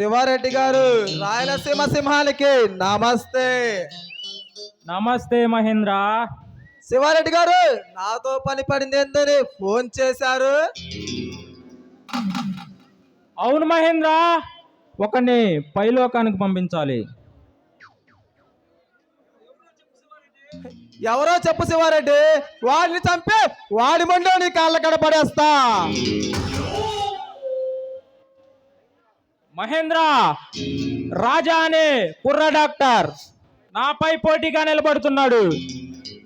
శివారెడ్డి గారు, రాయలసీమ సింహానికి నమస్తే. నమస్తే మహేంద్ర. శివారెడ్డి గారు, నాతో పని పడింది ఏంటని ఫోన్ చేశారు? అవును మహేంద్ర, ఒకరిని పైలోకానికి పంపించాలి. ఎవరో చెప్పు శివారెడ్డి, వాడిని చంపి వాడి మండో నీ కాళ్ళ కడ పడేస్తా. మహేంద్ర, రాజా అనే కుర్ర డాక్టర్ నాపై పోటీగా నిలబడుతున్నాడు.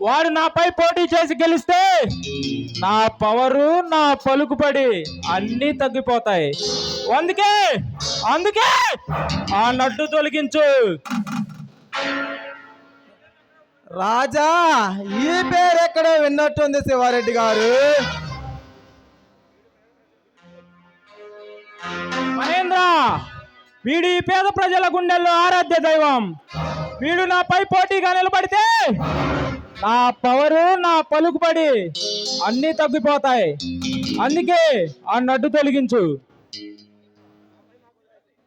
వాడు నాపై పోటీ చేసి గెలిస్తే నా పవరు, నా పలుకుబడి అన్నీ తగ్గిపోతాయి. అందుకే అందుకే ఆ నడ్డు తొలగించు. రాజా, ఈ పేరు ఎక్కడో విన్నట్టుంది శివారెడ్డి గారు. మహేంద్ర, వీడు ఈ పేద ప్రజల గుండెల్లో ఆరాధ్య దైవం. వీడు నాపై పోటీగా నిలబడితే నా పవరు, నా పలుకుబడి అన్నీ తగ్గిపోతాయి. అందుకే ఆ నడ్డు తొలగించు.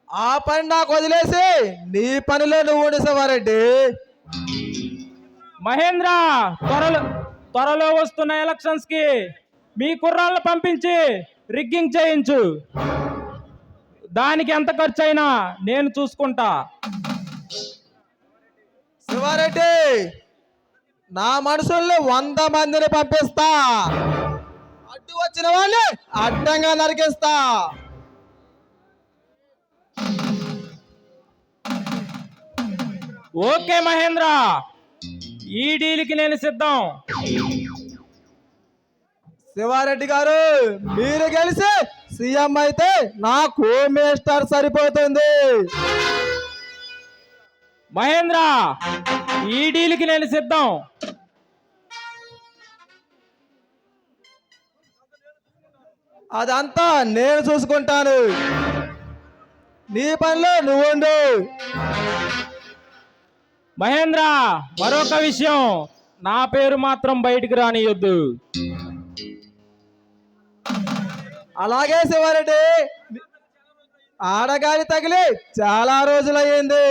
ఆ పని నాకు వదిలేసి నీ పనిలో నువ్వు ఉండు శివారెడ్డి. మహేంద్ర, త్వరలో వస్తున్న ఎలక్షన్స్ కి మీ కుర్రాళ్ళను పంపించి రిగ్గింగ్ చేయించు. దానికి ఎంత ఖర్చు అయినా నేను చూసుకుంటా. శివారెడ్డి, నా మనుషుల్ని 100 మందిని పంపిస్తా. అడ్డు వచ్చిన వాళ్ళని అడ్డంగా నరికిస్తా. ఓకే మహేంద్ర, ఈ డీల్కి నేను సిద్ధం. శివారెడ్డి గారు, మీరు గెలిచి సీఎం అయితే నాకు హోమ్ మినిస్టర్ సరిపోతుంది. మహేంద్ర, ఈ డీల్కి నేను సిద్ధం. అదంతా నేను చూసుకుంటాను. నీ పనిలో నువ్వు ఉండు. మహేంద్ర, మరొక విషయం, నా పేరు మాత్రం బయటికి రానియొద్దు. అలాగే శివారెడ్డి, ఆడగాలి తగిలి చాలా రోజులయ్యింది.